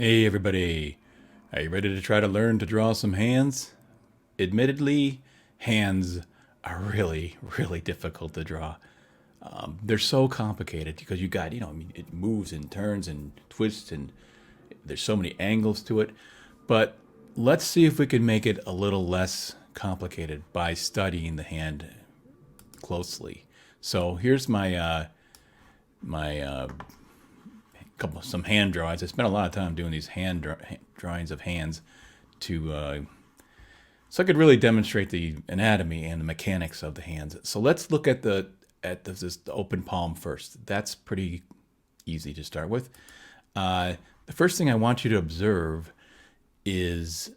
Hey everybody, are you ready to try to learn to draw some hands? Admittedly, hands are really difficult to draw. They're so complicated because you got, I mean, it moves and turns and twists and there's so many angles to it. But let's see if we can make it a little less complicated by studying the hand closely. So here's my some hand drawings. I spent a lot of time doing these drawings of hands to so I could really demonstrate the anatomy and the mechanics of the hands. So let's look at the open palm first. That's pretty easy to start with. The first thing I want you to observe is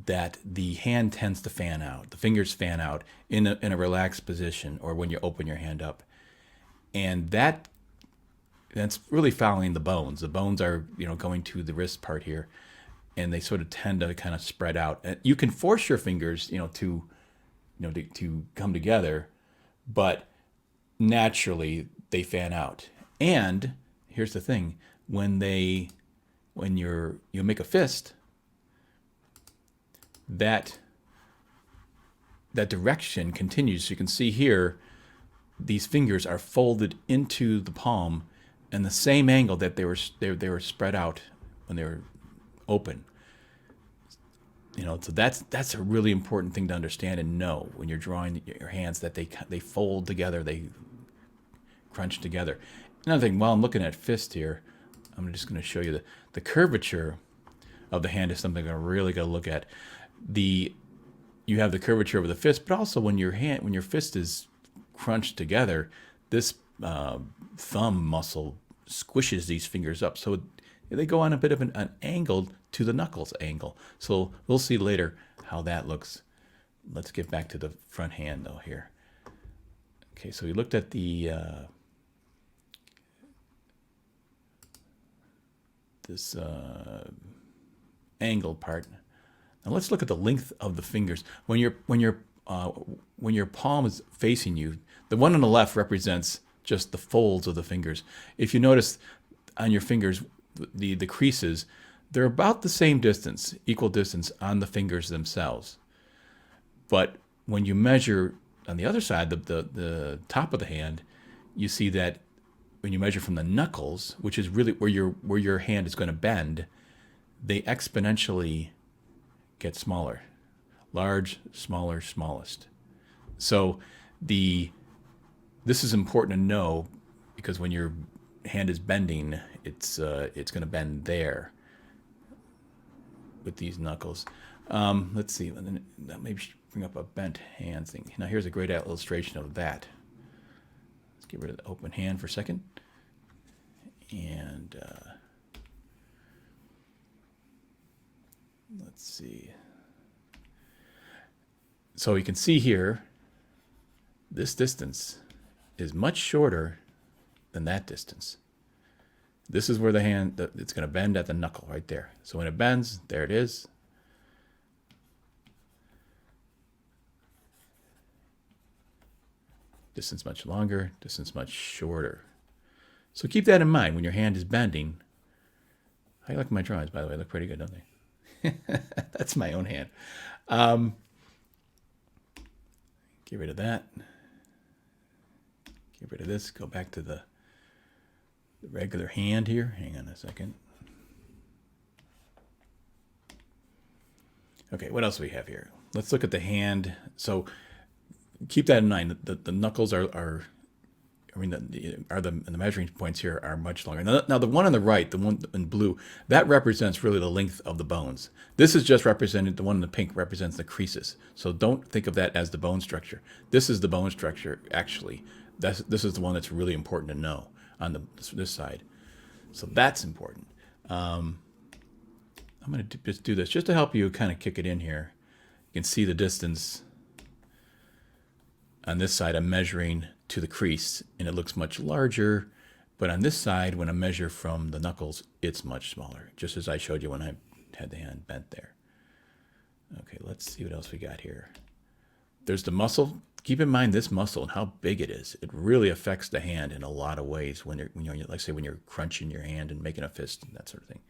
that the hand tends to fan out. The fingers fan out in a relaxed position, or when you open your hand up, and that's really following the bones. The bones are, going to the wrist part here, and they sort of tend to kind of spread out. And you can force your fingers, to come together, but naturally they fan out. And here's the thing: when you make a fist, that direction continues. So you can see here, these fingers are folded into the palm and the same angle that they were spread out when they were open. So that's a really important thing to understand and know when you're drawing your hands, that they fold together, they crunch together. Another thing, while I'm looking at fist here, I'm just going to show you the curvature of the hand is something I'm really going to look at. You have the curvature of the fist, but also when your fist is crunched together, this thumb muscle squishes these fingers up, so they go on a bit of an angle to the knuckles angle. So we'll see later how that looks. Let's get back to the front hand though here. Okay, so we looked at the this angle part. Now let's look at the length of the fingers. When your palm is facing you, the one on the left represents just the folds of the fingers. If you notice on your fingers, the creases, they're about the same distance, equal distance on the fingers themselves. But when you measure on the other side, the top of the hand, you see that when you measure from the knuckles, which is really where your hand is going to bend, they exponentially get smaller. Large, smaller, smallest. So this is important to know, because when your hand is bending, it's going to bend there with these knuckles. Let's see. Maybe bring up a bent hand thing. Now here's a great illustration of that. Let's get rid of the open hand for a second. And let's see. So you can see here, this distance is much shorter than that distance. This is where the hand, it's going to bend at the knuckle right there. So when it bends, there it is. Distance much longer, distance much shorter. So keep that in mind when your hand is bending. I like my drawings, by the way. They look pretty good, don't they? That's my own hand. Get rid of that. Get rid of this. Go back to the regular hand here. Hang on a second. Okay, what else do we have here? Let's look at the hand. So keep that in mind. The knuckles are the measuring points here are much longer. Now the one on the right, the one in blue, that represents really the length of the bones. This is just represented, the one in the pink represents the creases. So don't think of that as the bone structure. This is the bone structure, actually. This is the one that's really important to know on this side. So that's important. I'm going to just do this just to help you kind of kick it in here. You can see the distance on this side. I'm measuring to the crease, and it looks much larger. But on this side, when I measure from the knuckles, it's much smaller, just as I showed you when I had the hand bent there. Okay, let's see what else we got here. There's the muscle. Keep in mind this muscle and how big it is. It really affects the hand in a lot of ways when you're like say when you're crunching your hand and making a fist and that sort of thing.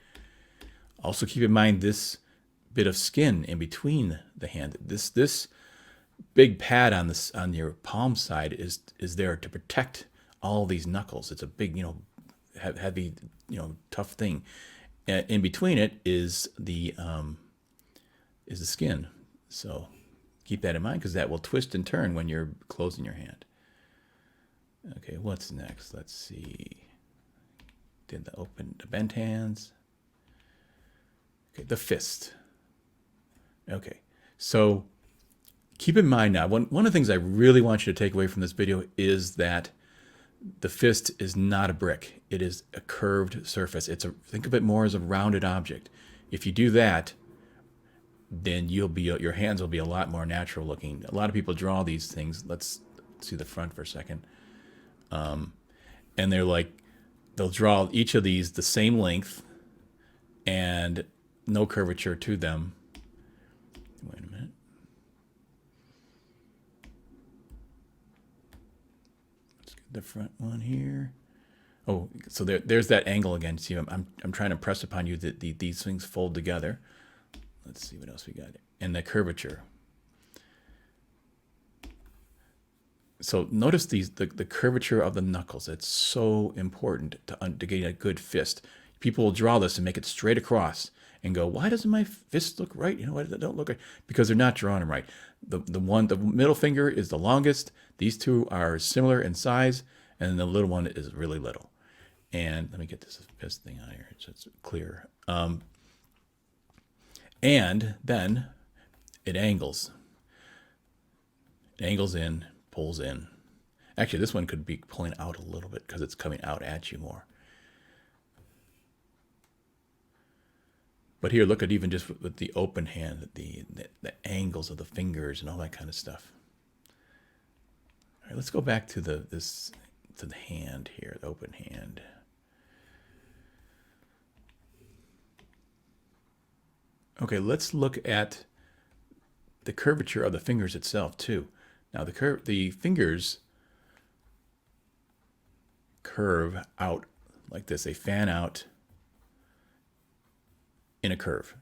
Also keep in mind this bit of skin in between the hand. This big pad on this on your palm side is there to protect all these knuckles. It's a big, heavy, tough thing. In between it is the skin. So keep that in mind because that will twist and turn when you're closing your hand. Okay, what's next? Let's see. Did the bent hands. Okay, the fist. Okay, so keep in mind now, one of the things I really want you to take away from this video is that the fist is not a brick. It is a curved surface. Think of it more as a rounded object. If you do that, then your hands will be a lot more natural looking. A lot of people draw these things. Let's see the front for a second. And they'll draw each of these the same length and no curvature to them. Wait a minute. Let's get the front one here. Oh, so there's that angle again. See, I'm trying to impress upon you that these things fold together. Let's see what else we got. And the curvature. So notice the curvature of the knuckles. It's so important to get a good fist. People will draw this and make it straight across and go, why doesn't my fist look right? Why does it don't look right? Because they're not drawing them right. The middle finger is the longest. These two are similar in size, and the little one is really little. And let me get this fist thing on here so it's clear. And then it angles. It angles in, pulls in. Actually, this one could be pulling out a little bit because it's coming out at you more. But here, look at even just with the open hand, the angles of the fingers and all that kind of stuff. All right, let's go back to the hand here, the open hand. Okay, let's look at the curvature of the fingers itself too. Now the fingers curve out like this. They fan out in a curve.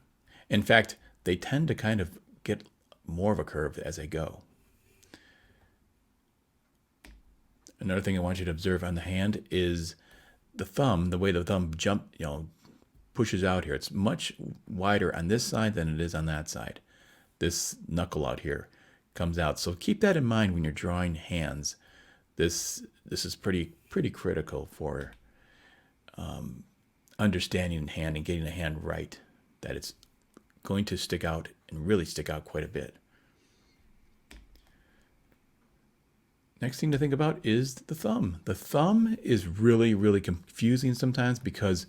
In fact, they tend to kind of get more of a curve as they go. Another thing I want you to observe on the hand is the thumb, the way the thumb pushes out here. It's much wider on this side than it is on that side. This knuckle out here comes out. So keep that in mind when you're drawing hands. This is pretty critical for understanding the hand and getting the hand right, that it's going to stick out and really stick out quite a bit. Next thing to think about is the thumb. The thumb is really, really confusing sometimes because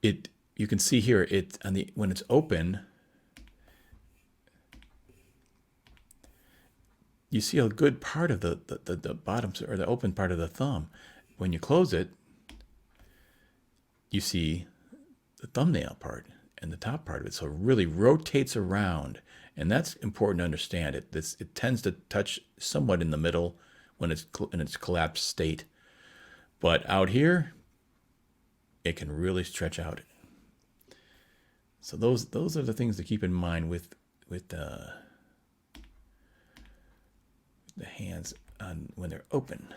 you can see here when it's open, you see a good part of the bottom or the open part of the thumb. When you close it, you see the thumbnail part and the top part of it. So it really rotates around, and that's important to understand. It tends to touch somewhat in the middle when it's in its collapsed state, but out here, it can really stretch out. So those are the things to keep in mind with the hands when they're open.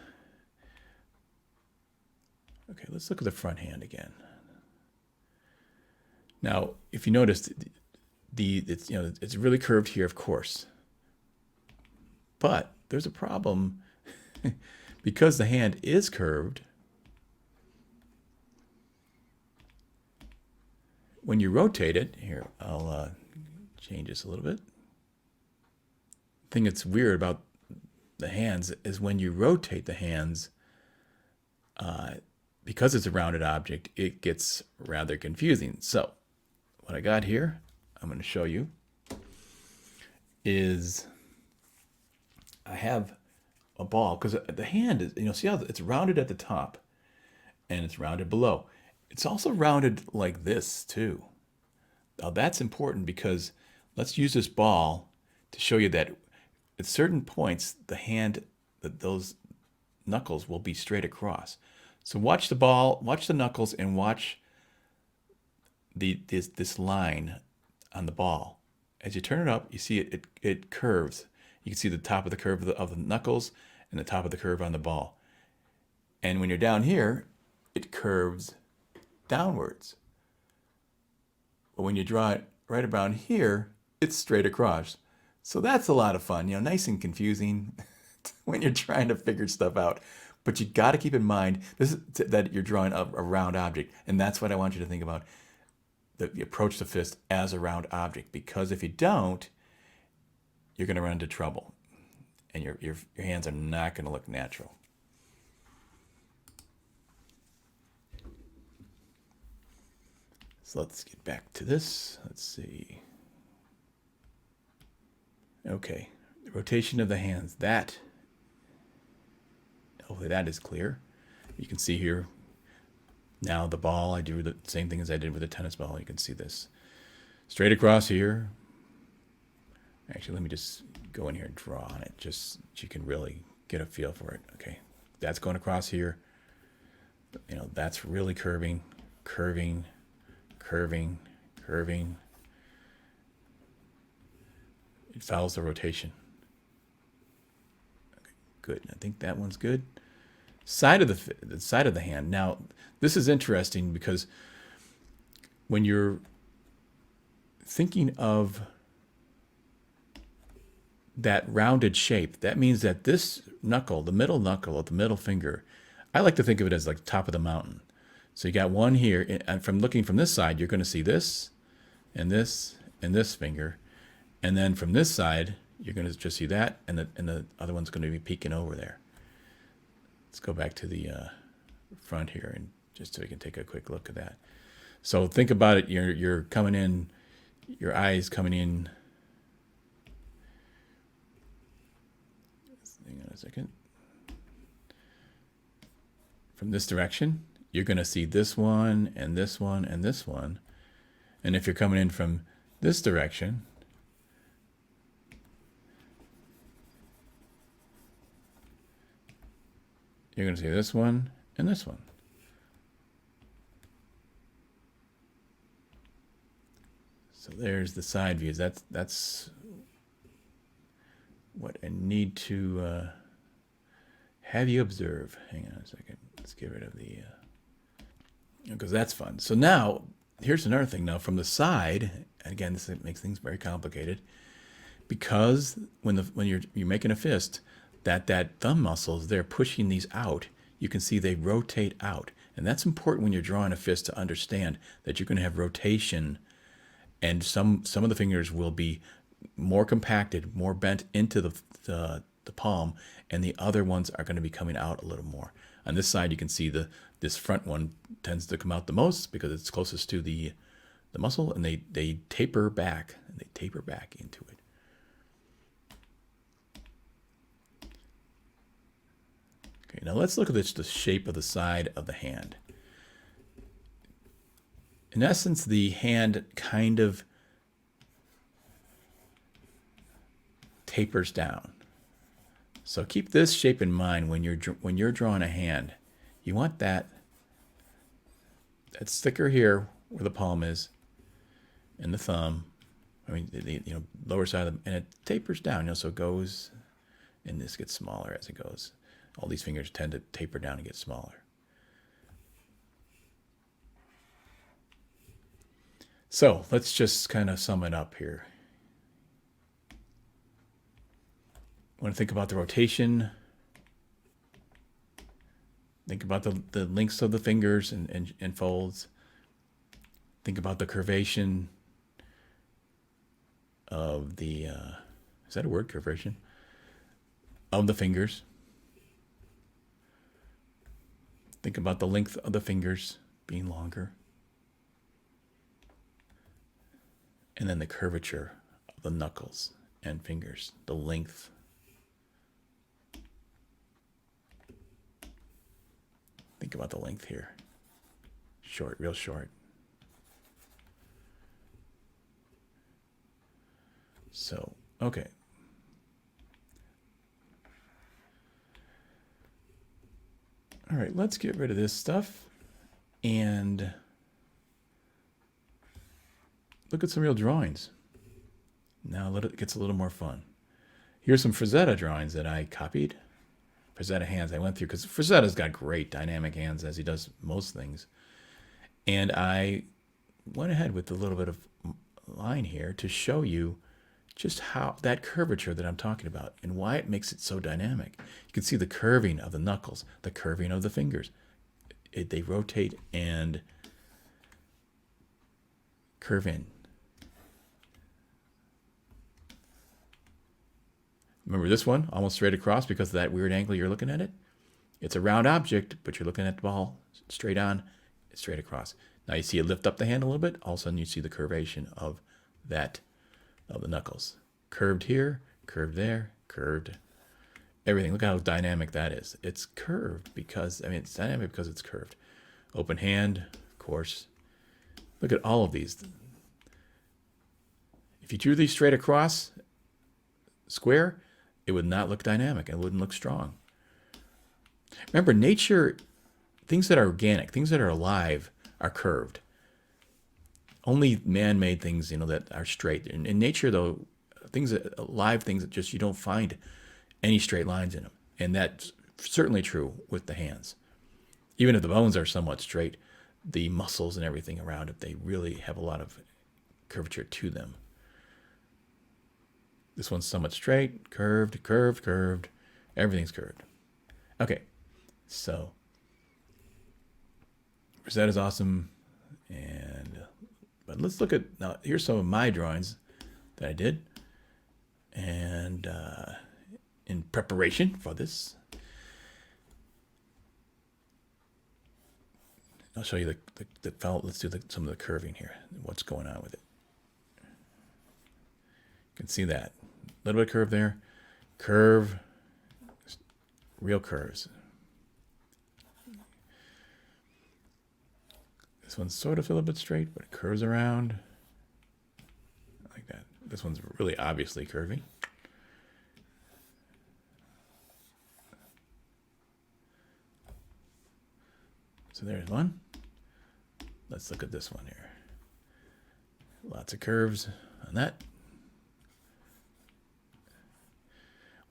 Okay, let's look at the front hand again. Now, if you notice, it's really curved here, of course, but there's a problem because the hand is curved. When you rotate it, here, I'll change this a little bit. The thing that's weird about the hands is when you rotate the hands, because it's a rounded object, it gets rather confusing. So what I got here, I'm going to show you, is I have a ball, because the hand is, see how it's rounded at the top and it's rounded below. It's also rounded like this too. Now that's important because let's use this ball to show you that at certain points, those knuckles will be straight across. So watch the ball, watch the knuckles, and watch this line on the ball. As you turn it up, you see it curves. You can see the top of the curve of the knuckles and the top of the curve on the ball. And when you're down here, it curves downwards. But when you draw it right around here, it's straight across. So that's a lot of fun, nice and confusing when you're trying to figure stuff out. But you got to keep in mind that you're drawing a round object. And that's what I want you to think about, the approach to fist as a round object. Because if you don't, you're going to run into trouble. And your hands are not going to look natural. So let's get back to this. Let's see. Okay, the rotation of the hands. Hopefully that is clear. You can see here, now the ball, I do the same thing as I did with the tennis ball. You can see this. Straight across here. Actually, let me just go in here and draw on it, just so you can really get a feel for it. Okay, that's going across here. That's really curving, curving, curving, curving. It follows the rotation. Okay, good. I think that one's good. Side of the side of the hand. Now, this is interesting because when you're thinking of that rounded shape, that means that this knuckle, the middle knuckle of the middle finger, I like to think of it as like top of the mountain. So you got one here, and from looking from this side, you're going to see this and this and this finger. And then from this side, you're going to just see that, and the other one's going to be peeking over there. Let's go back to the front here, and just so we can take a quick look at that. So think about it. You're coming in, your eyes coming in. Hang on a second. From this direction, you're going to see this one and this one and this one. And if you're coming in from this direction, you're going to see this one and this one. So there's the side views. That's what I need to have you observe. Hang on a second. Let's get rid of the, because that's fun. So now, here's another thing. Now from the side, and again, this makes things very complicated, because when you're making a fist, that thumb muscles, they're pushing these out. You can see they rotate out. And that's important when you're drawing a fist, to understand that you're going to have rotation, and some of the fingers will be more compacted, more bent into the palm, and the other ones are going to be coming out a little more. On this side, you can see this front one tends to come out the most because it's closest to the muscle, and they taper back, and they taper back into it. Okay, now let's look at the shape of the side of the hand. In essence, the hand kind of tapers down. So keep this shape in mind when you're drawing a hand. You want that's thicker here where the palm is, and the thumb. I mean, the lower side of and it tapers down. So it goes, and this gets smaller as it goes. All these fingers tend to taper down and get smaller. So let's just kind of sum it up here. Want to think about the rotation. Think about the lengths of the fingers and folds. Think about the curvation of the, is that a word, curvation? Of the fingers. Think about the length of the fingers being longer. And then the curvature of the knuckles and fingers, the length. Think about the length here. Short, real short. So, okay. All right, let's get rid of this stuff. And look at some real drawings. Now it gets a little more fun. Here's some Frazetta drawings that I copied. Frazetta hands I went through, because Frazetta's got great dynamic hands, as he does most things. And I went ahead with a little bit of line here to show you just how that curvature that I'm talking about and why it makes it so dynamic. You can see the curving of the knuckles, the curving of the fingers. They rotate and curve in. Remember this one, almost straight across because of that weird angle you're looking at it? It's a round object, but you're looking at the ball straight on, straight across. Now you see it lift up the hand a little bit. All of a sudden you see the curvation of that, of the knuckles. Curved here, curved there, curved. Everything. Look how dynamic that is. It's curved because, it's dynamic because it's curved. Open hand, of course. Look at all of these. If you drew these straight across, square, it would not look dynamic. It wouldn't look strong. Remember, nature, things that are organic, things that are alive, are curved. Only man-made things, that are straight. In nature, though, live things that just you don't find any straight lines in them, and that's certainly true with the hands. Even if the bones are somewhat straight, the muscles and everything around it, they really have a lot of curvature to them. This one's somewhat straight, curved, curved, curved. Everything's curved. Okay, so Rosetta's awesome, but let's look at, now here's some of my drawings that I did, and in preparation for this, I'll show you the felt. Let's do some of the curving here, what's going on with it. You can see that. A little bit of curve there. Curve. Real curves. This one's sort of a little bit straight, but it curves around. Like that. This one's really obviously curvy. So there's one. Let's look at this one here. Lots of curves on that.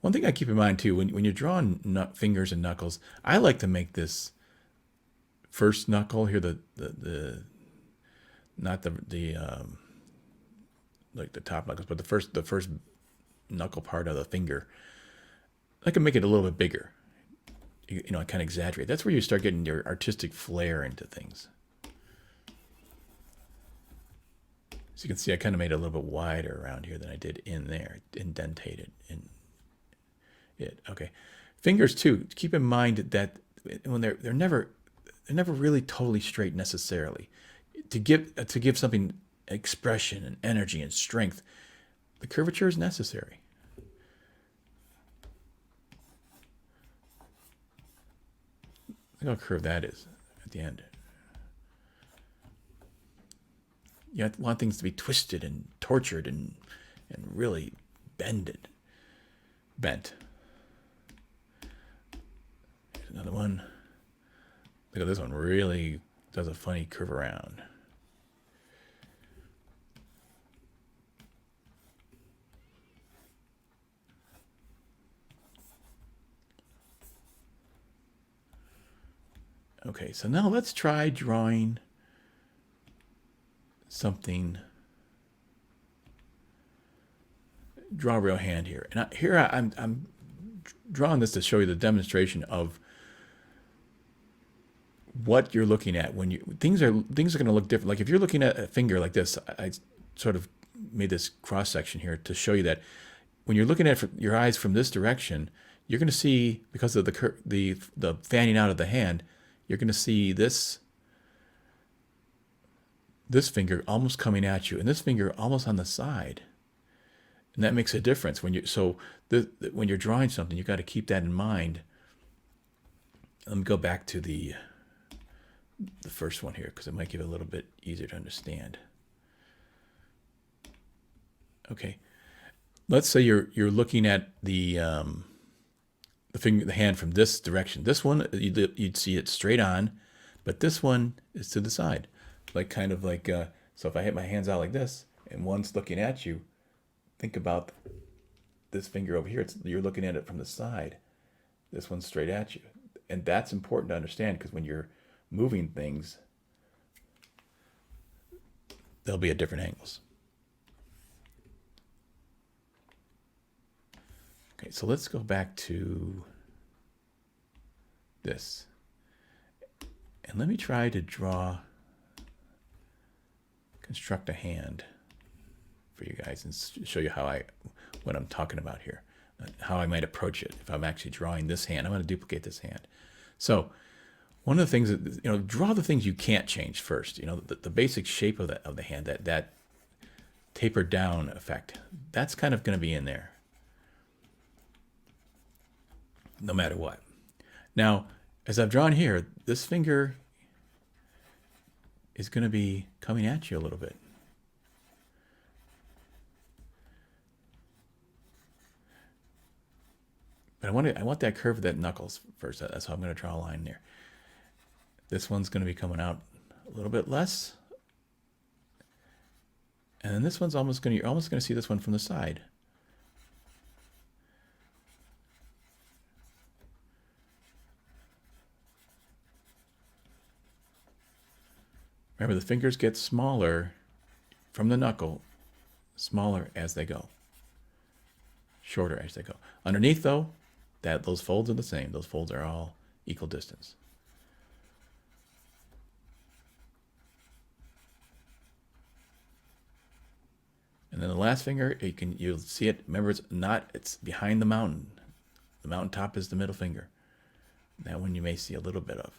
One thing I keep in mind too, when you're drawing fingers and knuckles, I like to make this first knuckle here, not the like the top knuckles, but the first knuckle part of the finger. I can make it a little bit bigger. I kind of exaggerate. That's where you start getting your artistic flair into things. So you can see I kind of made it a little bit wider around here than I did in there, indentated in it. Okay, fingers too. Keep in mind that when they're never really totally straight necessarily. To give something expression and energy and strength, the curvature is necessary. Look how curved that is at the end. You want things to be twisted and tortured and really bent. Here's another one. Look at this one. Really does a funny curve around. Okay, so now let's try drawing something. Draw a real hand here, and I'm drawing this to show you the demonstration of what you're looking at when things are going to look different. Like if you're looking at a finger like this, I sort of made this cross section here to show you that when you're looking at your eyes from this direction, you're going to see, because of the fanning out of the hand, you're going to see this finger almost coming at you, and this finger almost on the side, and that makes a difference when when you're drawing something. You got to keep that in mind. Let me go back to the first one here because it might give it a little bit easier to understand. Okay, let's say you're looking at the hand from this direction. This one you'd see it straight on, but this one is to the side, kind of like So if I hit my hands out like this and one's looking at you, think about this finger over here. You're looking at it from the side. This one's straight at you. And that's important to understand because when you're moving things, they'll be at different angles. Okay, so let's go back to this. And let me try to construct a hand for you guys and show you what I'm talking about here, how I might approach it. If I'm actually drawing this hand, I'm going to duplicate this hand. So one of the things that, draw the things you can't change first. The basic shape of the hand, that tapered down effect, that's kind of going to be in there no matter what. Now, as I've drawn here, this finger is going to be coming at you a little bit. But I want that curve of that knuckles first. That's how I'm going to draw a line there. This one's going to be coming out a little bit less. And then this one's you're almost going to see this one from the side. Remember, the fingers get smaller from the knuckle, smaller as they go, shorter as they go. Underneath, though, those folds are the same. Those folds are all equal distance. And then the last finger, you'll see it. Remember, it's behind the mountain. The mountaintop is the middle finger. That one you may see a little bit of.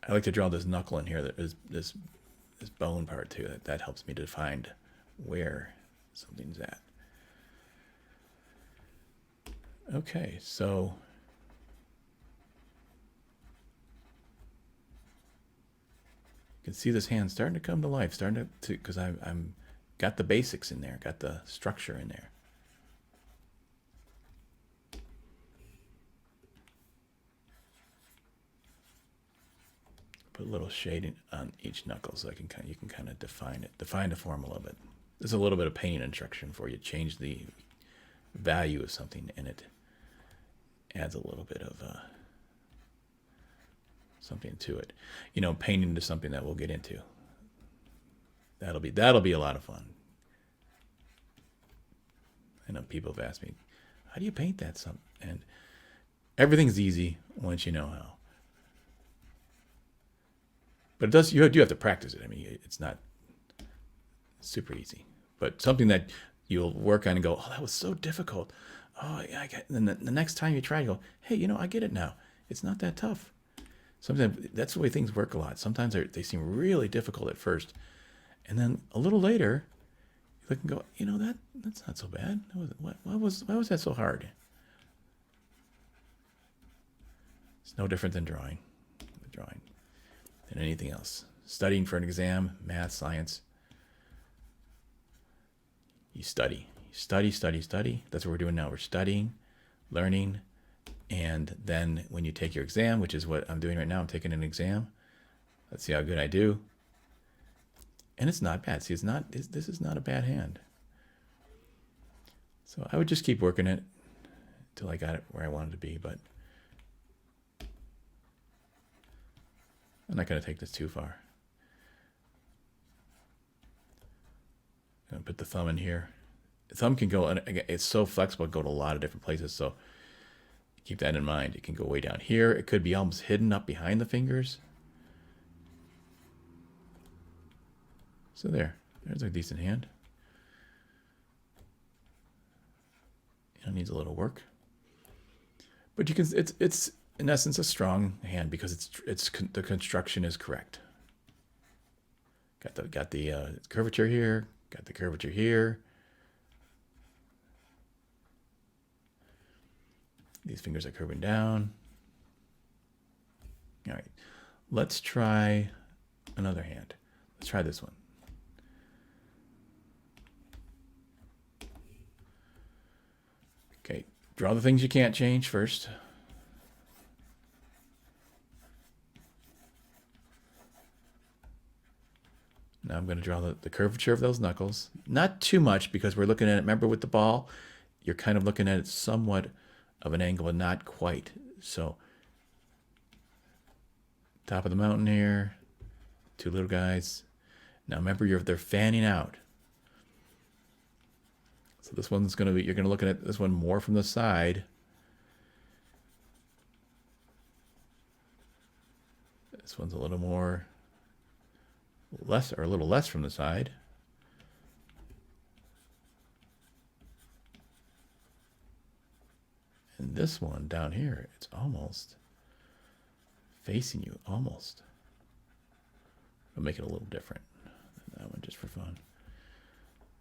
I like to draw this knuckle in here. That is this bone part too. That helps me to find where something's at. Okay, so you can see this hand starting to come to life, starting to because I'm got the basics in there, got the structure in there. Put a little shading on each knuckle so you can kind of define the form a little bit. There's a little bit of painting instruction for you. Change the value of something, and it adds a little bit of something to it. Painting to something that we'll get into. That'll be a lot of fun. I know people have asked me, how do you paint that? And everything's easy once you know how. But you do have to practice it. I mean, it's not super easy. But something that you'll work on and go, oh, that was so difficult. Oh, yeah, I get. And then the next time you try, you go, hey, I get it now. It's not that tough. Sometimes that's the way things work a lot. Sometimes they seem really difficult at first, and then a little later, you look and go, that's not so bad. Why was that so hard? It's no different than drawing. Than anything else. Studying for an exam, math, science. You study. Study. That's what we're doing now. We're studying, learning, and then when you take your exam, which is what I'm doing right now, I'm taking an exam. Let's see how good I do. And it's not bad. See, this is not a bad hand. So I would just keep working it until I got it where I wanted to be, but I'm not going to take this too far. I'm going to put the thumb in here. The thumb can go, and again, it's so flexible, it can go to a lot of different places, so keep that in mind. It can go way down here. It could be almost hidden up behind the fingers. So there's a decent hand. It needs a little work. But it's in essence a strong hand because the construction is correct. Got the curvature here, got the curvature here. These fingers are curving down. All right, let's try another hand. Let's try this one. Okay, Draw the things you can't change first. Now I'm going to draw the curvature of those knuckles. Not too much because we're looking at it, remember with the ball, you're kind of looking at it somewhat of an angle and not quite. So top of the mountain here, two little guys. Now remember they're fanning out. So this one's going to be, you're going to look at this one more from the side. This one's a little less from the side. And this one down here, it's almost facing you, almost. I'll make it a little different than that one just for fun.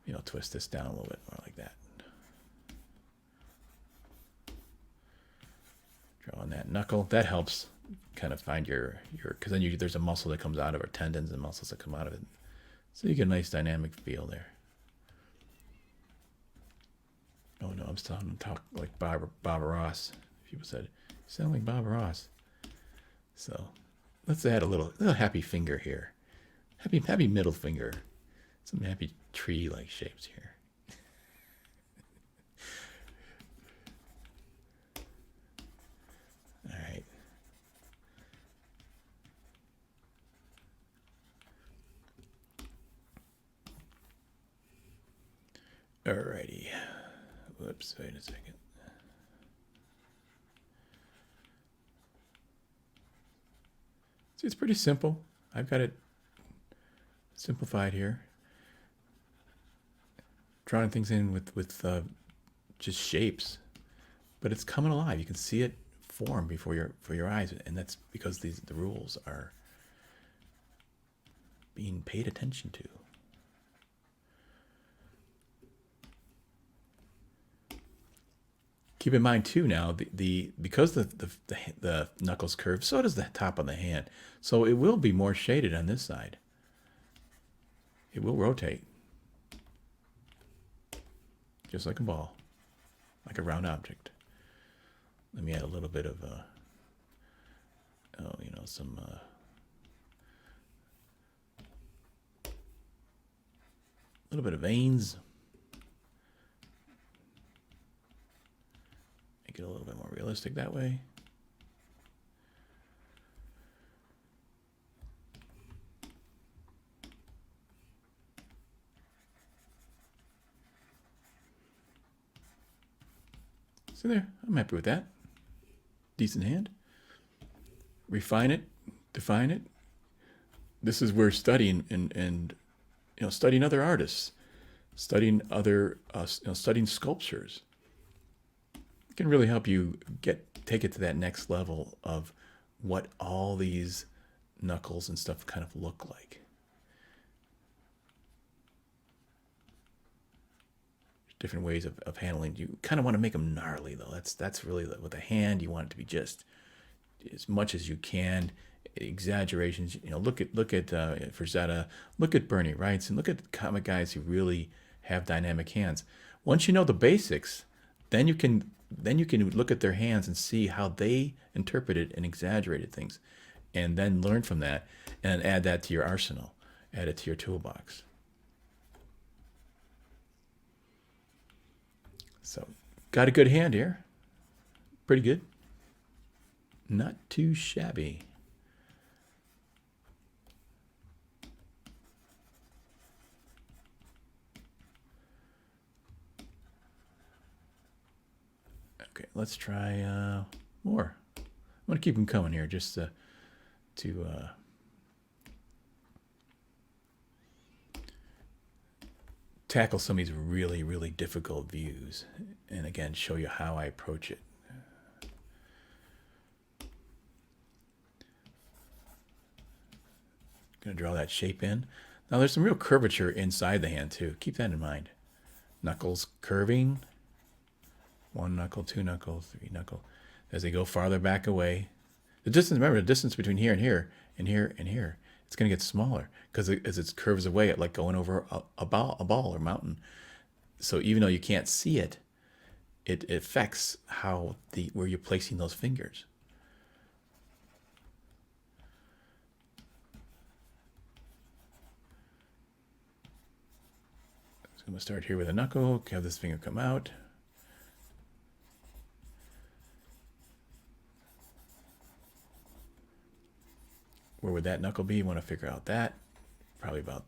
You know, twist this down a little bit more like that. Drawing that knuckle, that helps kind of find your because then there's a muscle that comes out of it, tendons and muscles that come out of it. So you get a nice dynamic feel there. Oh no, I'm starting to talk like Bob Ross. People said, you sound like Bob Ross. So let's add a little happy finger here. Happy middle finger. Some happy tree-like shapes here. All right. Alrighty. Whoops, wait a second. See, it's pretty simple. I've got it simplified here. Drawing things in with just shapes, but it's coming alive. You can see it form before your eyes, and that's because the rules are being paid attention to. Keep in mind too now because the knuckles curve, so does the top of the hand. So it will be more shaded on this side. It will rotate. Just like a ball, like a round object. Let me add a little bit of some little bit of veins. Make it a little bit more realistic that way. So there, I'm happy with that. Decent hand. Refine it, define it. This is where studying and studying other artists, studying other studying sculptures can really help you take it to that next level of what all these knuckles and stuff kind of look like. Different ways of handling. You kind of want to make them gnarly though. That's really with a hand. You want it to be just as much as you can. Exaggerations. Look at Frazetta. Look at Bernie Wrights, and look at comic guys who really have dynamic hands. Once you know the basics, then you can look at their hands and see how they interpreted and exaggerated things, and then learn from that and add that to your arsenal. Add it to your toolbox. So, got a good hand here. Pretty good. Not too shabby. Okay, let's try more. I'm going to keep them coming here just to tackle some of these really, really difficult views, and again, show you how I approach it. Going to draw that shape in. Now there's some real curvature inside the hand too. Keep that in mind. Knuckles curving. One knuckle, two knuckle, three knuckle. As they go farther back away. The distance, remember the distance between here and here, and here and here, it's going to get smaller because as it curves away, it like going over a ball or mountain. So even though you can't see it, it affects how where you're placing those fingers. So I'm going to start here with a knuckle, have this finger come out. Where would that knuckle be? You want to figure out that. Probably about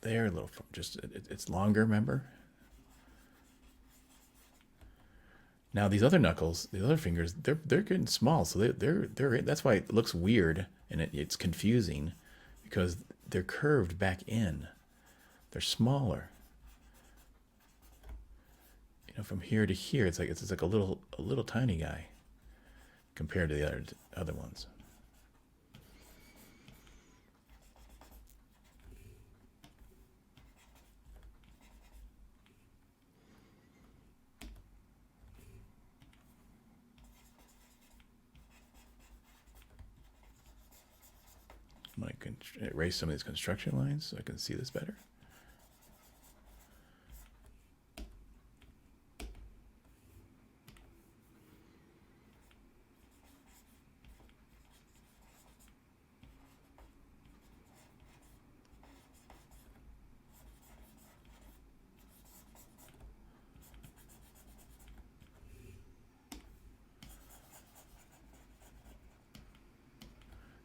there, a little, just, it's longer, remember? Now these other knuckles, the other fingers, they're getting small, so they're that's why it looks weird and it's confusing, because they're curved back in. They're smaller. You know, from here to here, it's like a little tiny guy compared to the other ones. I'm going to erase some of these construction lines so I can see this better.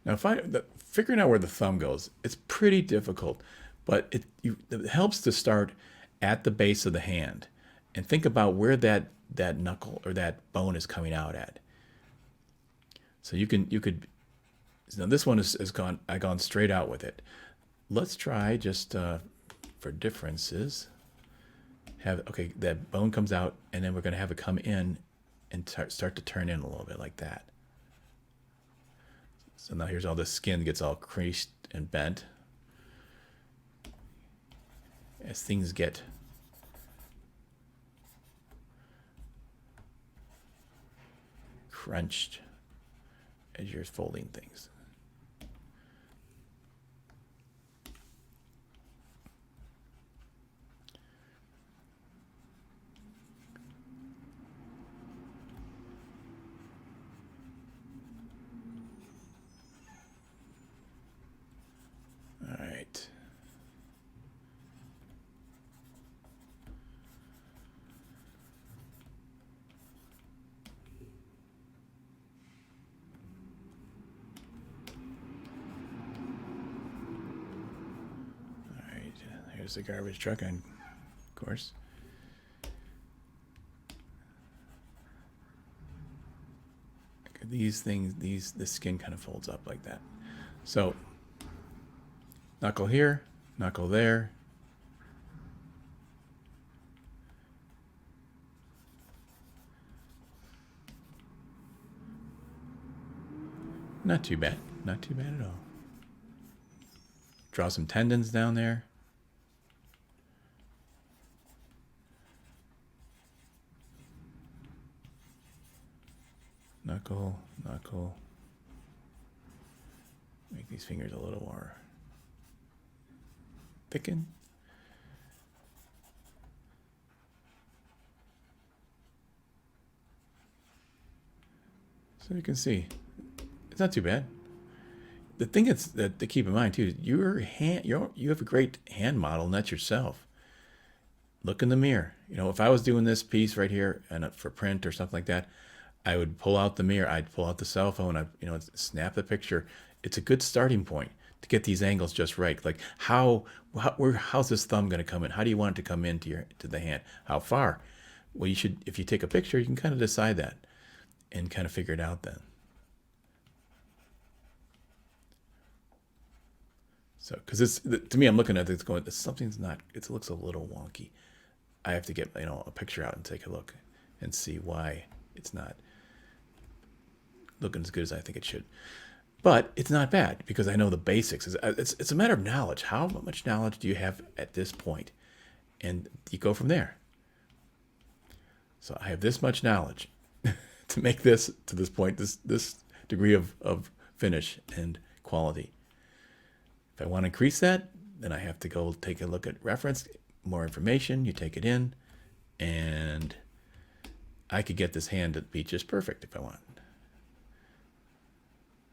Now, figuring out where the thumb goes, it's pretty difficult, but it helps to start at the base of the hand and think about where that knuckle or that bone is coming out at. So you could. Now this one I've gone straight out with it. Let's try just for differences. Okay, that bone comes out, and then we're going to have it come in and start to turn in a little bit like that. So now here's all the skin gets all creased and bent. As things get crunched as you're folding things. All right. Here's the garbage truck, and of course. These things, the skin kind of folds up like that. So, knuckle here, knuckle there. Not too bad. Not too bad at all. Draw some tendons down there. Knuckle, knuckle. Make these fingers a little more thicken. So you can see, it's not too bad. The thing that to keep in mind too, you have a great hand model, and that's yourself. Look in the mirror. You know, if I was doing this piece right here and for print or something like that, I would pull out the mirror. I'd pull out the cell phone. I snap the picture. It's a good starting point to get these angles just right. Like how's this thumb going to come in? How do you want it to come into the hand? How far? Well, if you take a picture, you can kind of decide that and kind of figure it out then. So, because to me, I'm looking at this going, something's not. It looks a little wonky. I have to get a picture out and take a look and see why it's not looking as good as I think it should. But it's not bad because I know the basics. It's a matter of knowledge. How much knowledge do you have at this point? And you go from there. So I have this much knowledge to make this to this point, this degree of finish and quality. If I want to increase that, then I have to go take a look at reference, more information, you take it in, and I could get this hand to be just perfect if I want.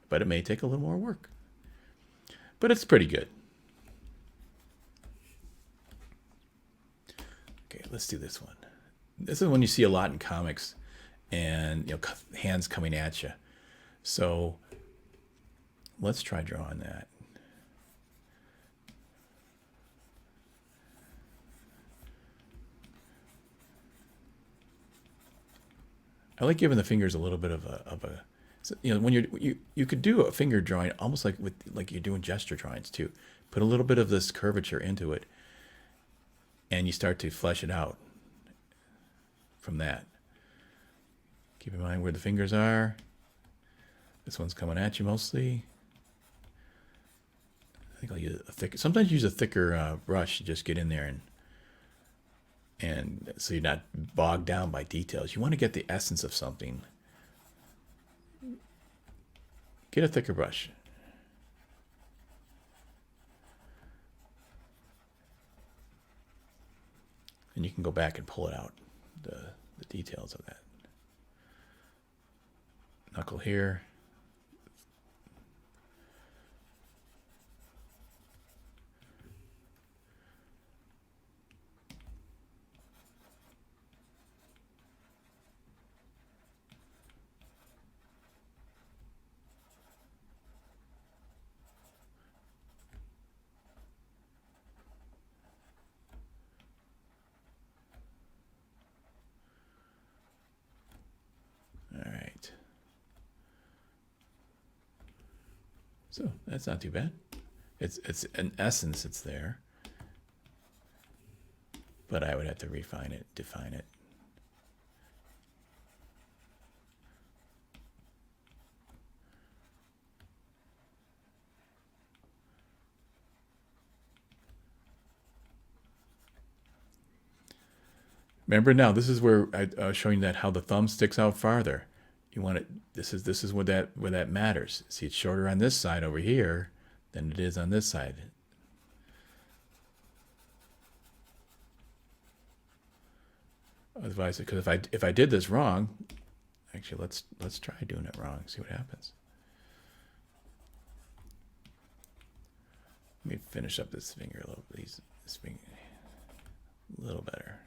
But it may take a little more work. But it's pretty good. Okay, let's do this one. This is one you see a lot in comics, and hands coming at you. So let's try drawing that. I like giving the fingers a little bit of a when you could do a finger drawing almost like you're doing gesture drawings too. Put a little bit of this curvature into it, and you start to flesh it out from that. Keep in mind where the fingers are. This one's coming at you mostly. I think I'll use a thicker. Sometimes use a thicker brush to just get in there and so you're not bogged down by details. You want to get the essence of something. Get a thicker brush. And you can go back and pull it out, the details of that. Knuckle here. All right. So that's not too bad. It's in essence, it's there. But I would have to refine it, define it. Remember now, this is where I was showing that how the thumb sticks out farther. You want it. This is where that matters. See, it's shorter on this side over here than it is on this side. Otherwise, because if I did this wrong, actually let's try doing it wrong. See what happens. Let me finish up this finger a little. This finger a little better.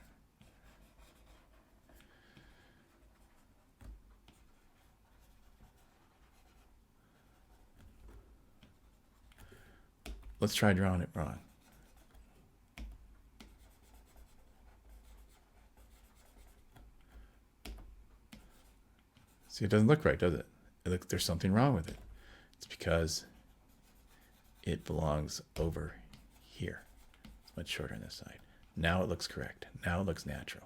Let's try drawing it wrong. See, it doesn't look right, does it? There's something wrong with it. It's because it belongs over here. It's much shorter on this side. Now it looks correct. Now it looks natural.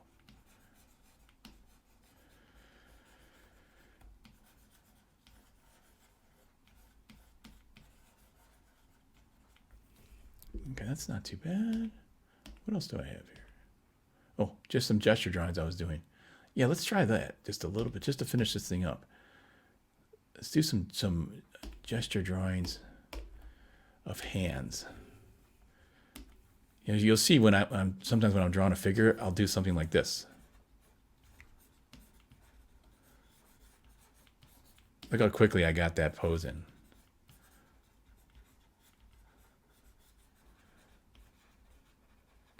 Okay, that's not too bad. What else do I have here? Oh, just some gesture drawings I was doing. Yeah, let's try that just a little bit, just to finish this thing up. Let's do some gesture drawings of hands. You'll see when sometimes when I'm drawing a figure, I'll do something like this. Look how quickly I got that pose in.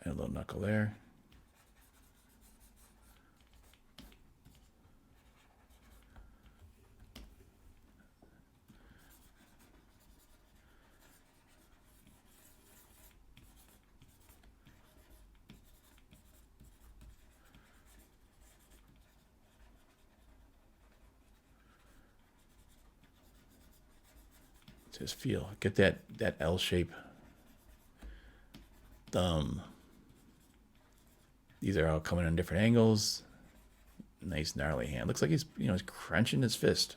And a little knuckle there. Just feel, get that L shape. Thumb. These are all coming on different angles. Nice gnarly hand. Looks like he's he's crunching his fist.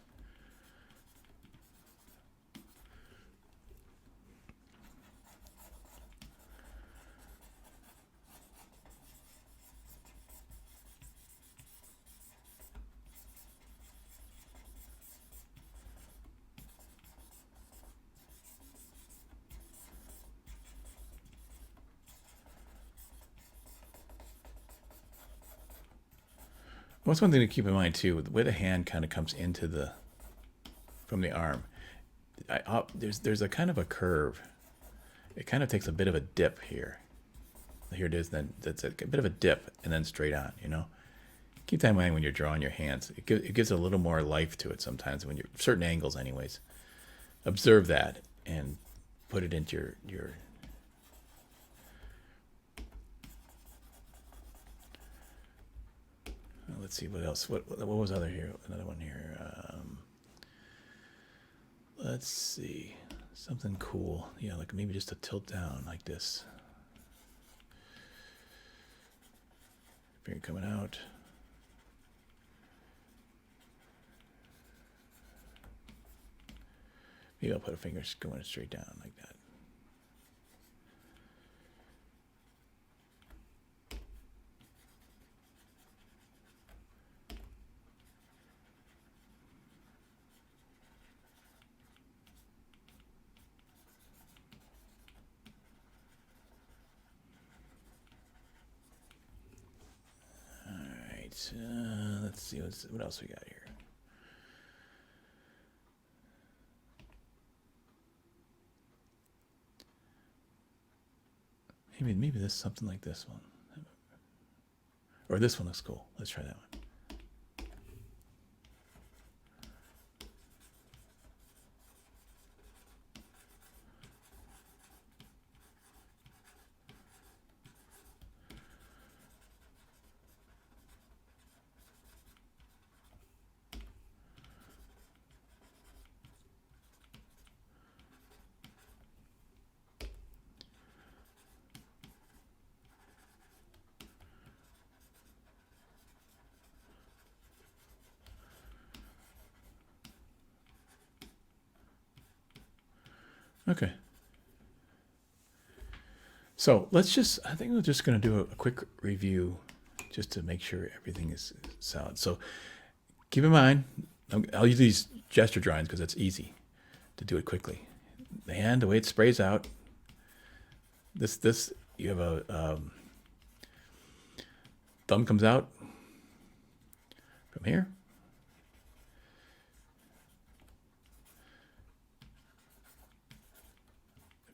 What's one thing to keep in mind too, the way the hand kind of comes into the from the arm. There's a kind of a curve. It kind of takes a bit of a dip here. Here it is. Then that's a bit of a dip, and then straight on. You know, keep that in mind when you're drawing your hands. It gives a little more life to it sometimes when you're certain angles, anyways. Observe that and put it into your. Let's see what else. What was other here? Another one here. Let's see, something cool. Yeah, like maybe just a tilt down like this. Finger coming out. Maybe I'll put a finger going straight down like that. Let's see what else we got here. Maybe this something like this one, or this one looks cool. Let's try that one. Okay. So I think we're just going to do a quick review just to make sure everything is solid. So keep in mind, I'll use these gesture drawings because it's easy to do it quickly. The hand, the way it sprays out, this you have a thumb comes out from here.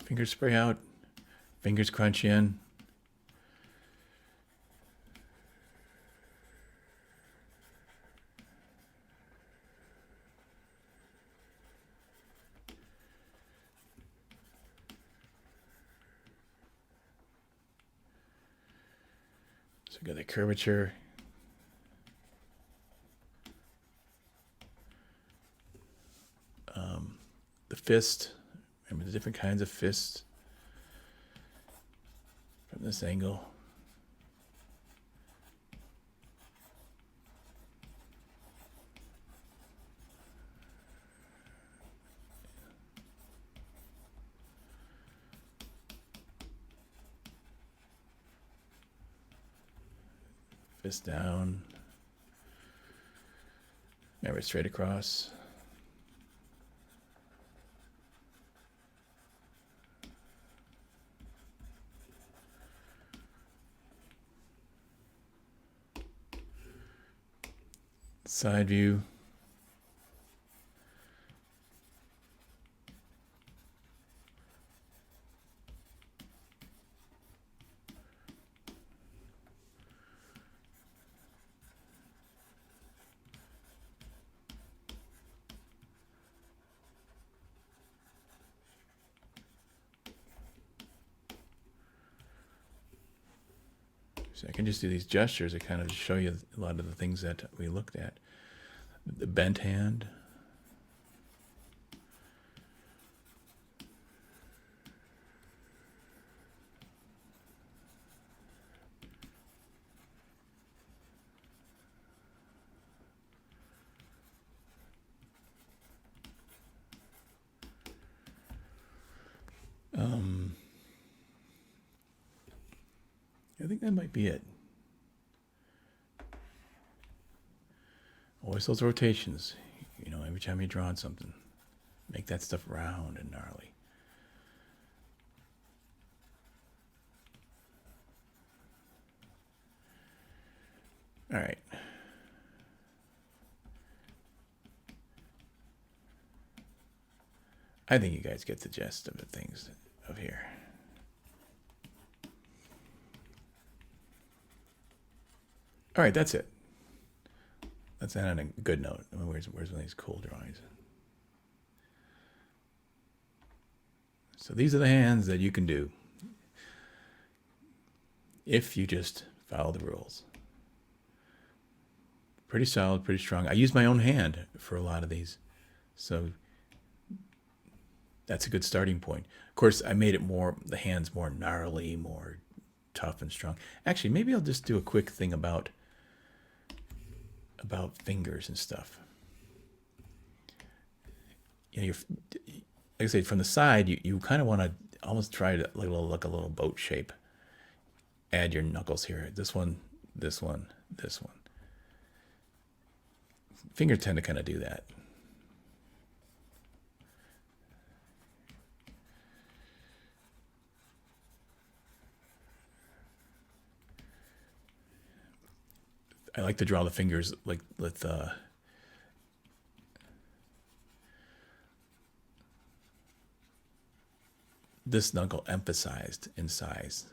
Fingers spray out, fingers crunch in. So we got the curvature. The fist. Remember the different kinds of fists from this angle. Fist down. Remember, straight across. Side view. So I can just do these gestures to kind of show you a lot of the things that we looked at. The bent hand. I think that might be it. Always those rotations, you know, every time you're drawing something, make that stuff round and gnarly. All right. I think you guys get the gist of the things of here. All right, that's it. Let's end on a good note. Where's one of these cool drawings? So these are the hands that you can do if you just follow the rules. Pretty solid, pretty strong. I use my own hand for a lot of these, so that's a good starting point. Of course, I made it more, the hands more gnarly, more tough and strong. Actually, maybe I'll just do a quick thing about fingers and stuff. You know, like I say, from the side, you kind of want to almost try to like a little boat shape. Add your knuckles here. This one, this one, this one. Fingers tend to kind of do that. I like to draw the fingers like with this knuckle emphasized in size.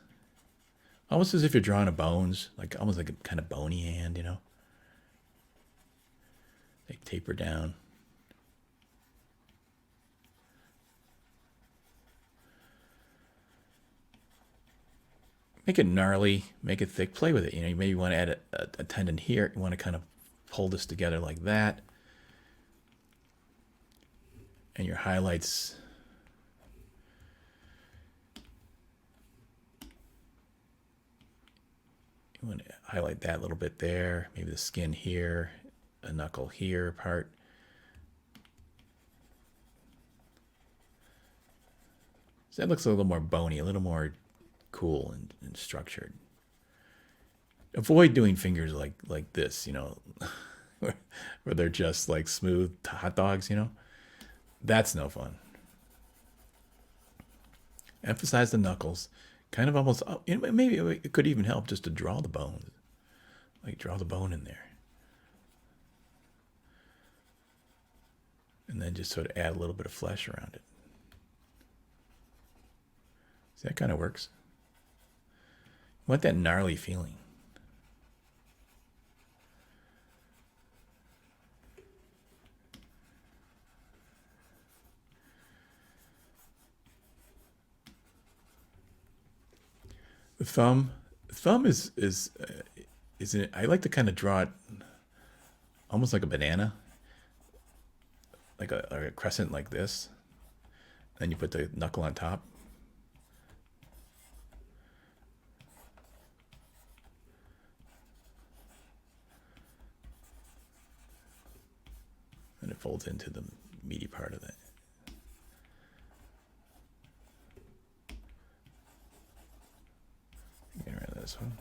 Almost as if you're drawing a bones, like almost like a kind of bony hand, you know? They taper down. Make it gnarly, make it thick, play with it. You know, you maybe want to add a tendon here. You want to kind of pull this together like that. And your highlights. You want to highlight that a little bit there. Maybe the skin here, a knuckle here part. So that looks a little more bony, a little more cool and structured. Avoid doing fingers like this, you know, where they're just like smooth hot dogs, you know. That's no fun. Emphasize the knuckles. Kind of almost, you know, maybe it could even help just to draw the bones. Like draw the bone in there. And then just sort of add a little bit of flesh around it. See, that kind of works. You want that gnarly feeling. The thumb is I like to kind of draw it almost like a banana, like a crescent like this. Then you put the knuckle on top. And it folds into the meaty part of it. Get rid of this one.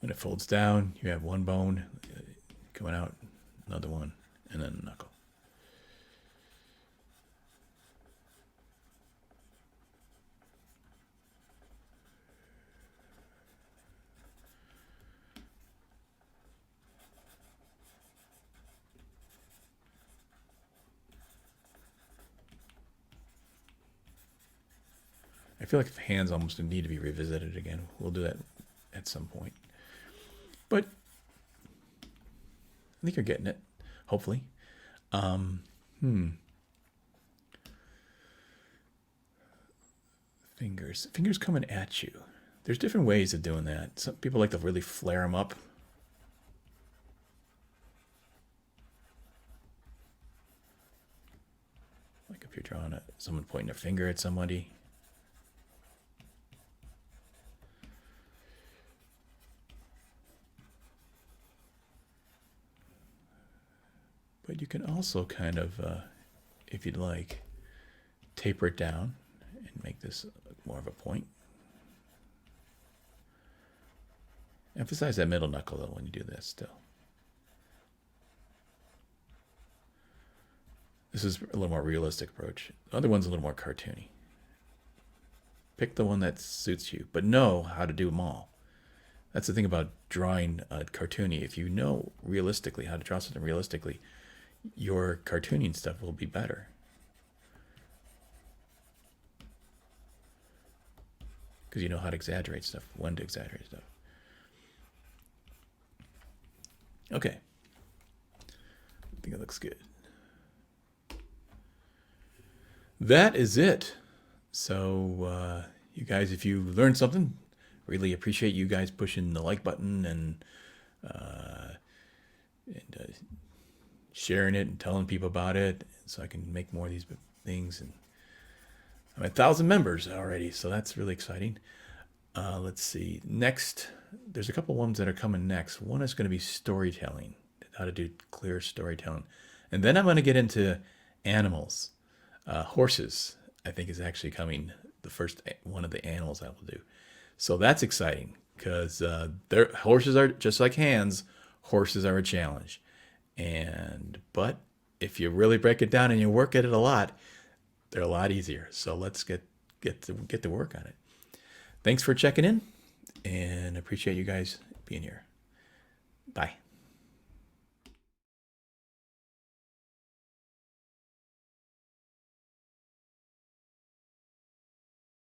When it folds down, you have one bone coming out, another one, and then a knuckle. I feel like hands almost need to be revisited again. We'll do that at some point. But I think you're getting it, hopefully. Fingers coming at you. There's different ways of doing that. Some people like to really flare them up. Like if you're drawing someone pointing their finger at somebody. But you can also kind of, if you'd like, taper it down and make this more of a point. Emphasize that middle knuckle though when you do this still. This is a little more realistic approach. The other one's a little more cartoony. Pick the one that suits you, but know how to do them all. That's the thing about drawing cartoony. If you know realistically how to draw something realistically, your cartooning stuff will be better. Because you know how to exaggerate stuff, when to exaggerate stuff. Okay. I think it looks good. That is it. So, you guys, if you learned something, really appreciate you guys pushing the like button and sharing it and telling people about it, so I can make more of these things. And I'm at 1,000 members already, so that's really exciting. Let's see. Next, there's a couple ones that are coming next. One is going to be storytelling, how to do clear storytelling. And then I'm going to get into animals. Horses, I think, is actually coming, the first one of the animals I will do. So that's exciting because horses are just like hands. Horses are a challenge, but if you really break it down and you work at it a lot, they're a lot easier. So let's get to work on it. Thanks for checking in, and appreciate you guys being here. Bye.